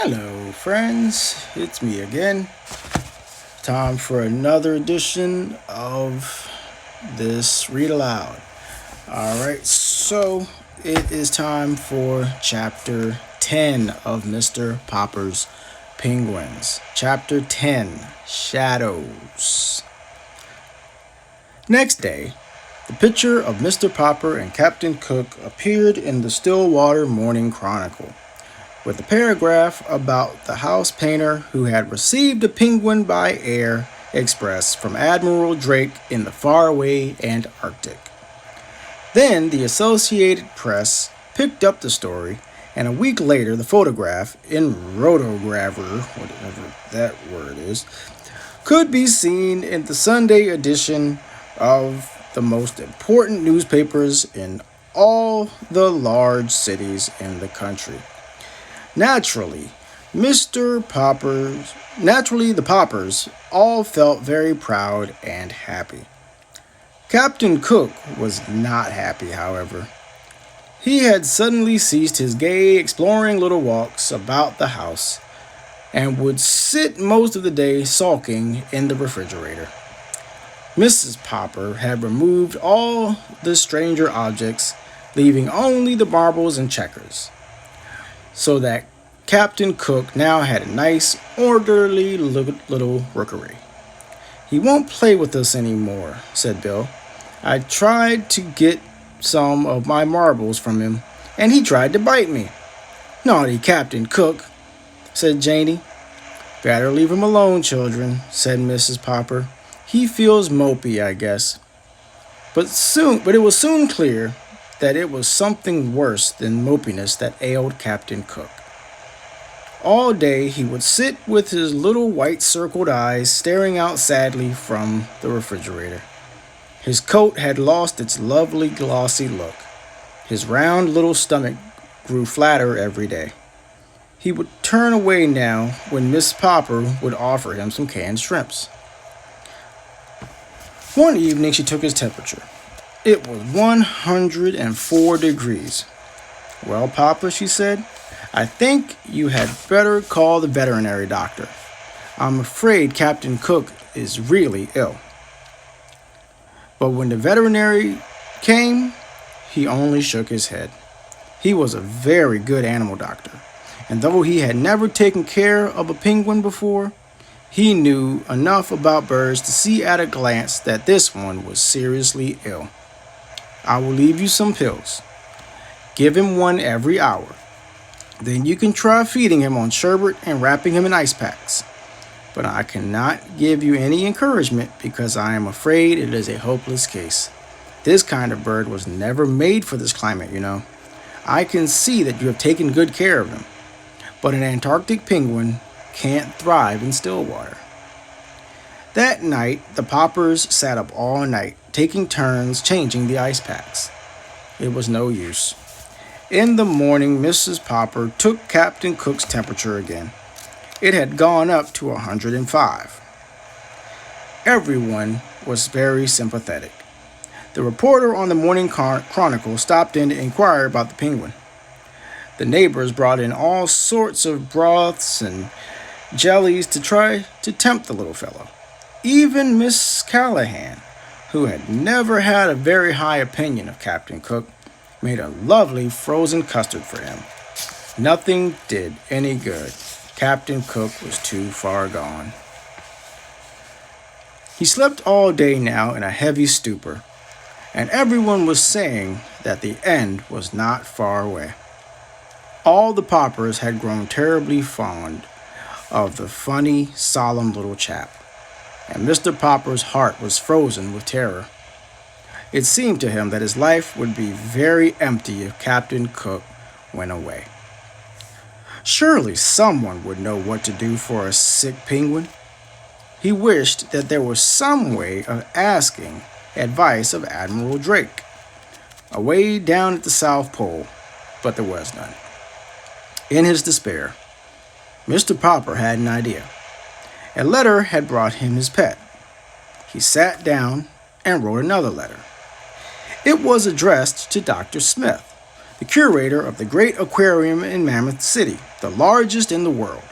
Hello, friends. It's me again. Time for another edition of this Read Aloud. Alright, so it is time for Chapter 10 of Mr. Popper's Penguins. Chapter 10 Shadows. Next day, the picture of Mr. Popper and Captain Cook appeared in the Stillwater Morning Chronicle, with a paragraph about the house painter who had received a penguin by air express from Admiral Drake in the faraway Antarctic. Then the Associated Press picked up the story, and a week later the photograph, in rotograver, whatever that word is, could be seen in the Sunday edition of the most important newspapers in all the large cities in the country. Naturally, the Poppers all felt very proud and happy. Captain Cook was not happy, however. He had suddenly ceased his gay, exploring little walks about the house and would sit most of the day sulking in the refrigerator. Mrs. Popper had removed all the stranger objects, leaving only the marbles and checkers, so that Captain Cook now had a nice, orderly little rookery. "He won't play with us any more," said Bill. "I tried to get some of my marbles from him, and he tried to bite me." "Naughty Captain Cook," said Janie. "Better leave him alone, children," said Mrs. Popper. "He feels mopey, I guess." But it was soon clear that it was something worse than mopiness that ailed Captain Cook. All day he would sit with his little white circled eyes staring out sadly from the refrigerator. His coat had lost its lovely glossy look. His round little stomach grew flatter every day. He would turn away now when Miss Popper would offer him some canned shrimps. One evening she took his temperature. It was 104 degrees. "Well, Papa," she said, "I think you had better call the veterinary doctor. I'm afraid Captain Cook is really ill." But when the veterinary came, he only shook his head. He was a very good animal doctor, and though he had never taken care of a penguin before, he knew enough about birds to see at a glance that this one was seriously ill. "I will leave you some pills. Give him one every hour. Then you can try feeding him on sherbet and wrapping him in ice packs. But I cannot give you any encouragement because I am afraid it is a hopeless case. This kind of bird was never made for this climate, you know. I can see that you have taken good care of him, but an Antarctic penguin can't thrive in Stillwater." That night, the Poppers sat up all night, taking turns changing the ice packs. It was no use. In the morning, Mrs. Popper took Captain Cook's temperature again. It had gone up to 105. Everyone was very sympathetic. The reporter on the Morning Chronicle stopped in to inquire about the penguin. The neighbors brought in all sorts of broths and jellies to try to tempt the little fellow. Even Miss Callahan, who had never had a very high opinion of Captain Cook, made a lovely frozen custard for him. Nothing did any good. Captain Cook was too far gone. He slept all day now in a heavy stupor, and everyone was saying that the end was not far away. All the Poppers had grown terribly fond of the funny, solemn little chap, and Mr. Popper's heart was frozen with terror. It seemed to him that his life would be very empty if Captain Cook went away. Surely someone would know what to do for a sick penguin. He wished that there was some way of asking advice of Admiral Drake, away down at the South Pole, but there was none. In his despair, Mr. Popper had an idea. A letter had brought him his pet. He sat down and wrote another letter. It was addressed to Dr. Smith, the curator of the great aquarium in Mammoth City, the largest in the world.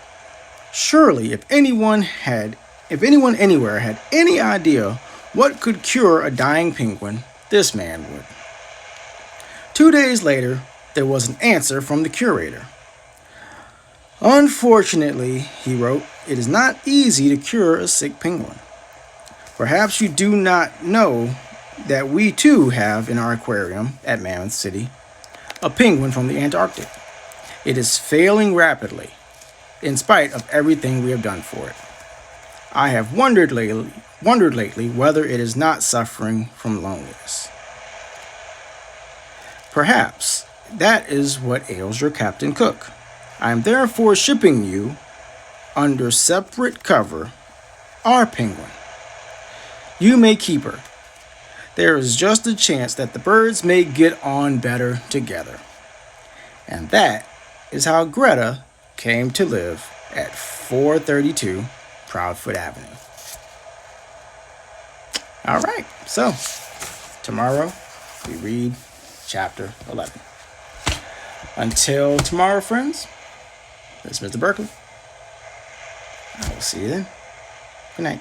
Surely, if anyone anywhere had any idea what could cure a dying penguin, this man would. 2 days later, there was an answer from the curator. Unfortunately, he wrote, it is not easy to cure a sick penguin. Perhaps you do not know that we too have in our aquarium at Mammoth City a penguin from the Antarctic. It is failing rapidly, in spite of everything we have done for it. I have wondered lately whether it is not suffering from loneliness. Perhaps that is what ails your Captain Cook. I am therefore shipping you, under separate cover, our penguin. You may keep her. There is just a chance that the birds may get on better together. And that is how Greta came to live at 432 Proudfoot Avenue. All right, so tomorrow we read chapter 11. Until tomorrow, friends, this is Mr. Berkeley. I will see you then. Good night.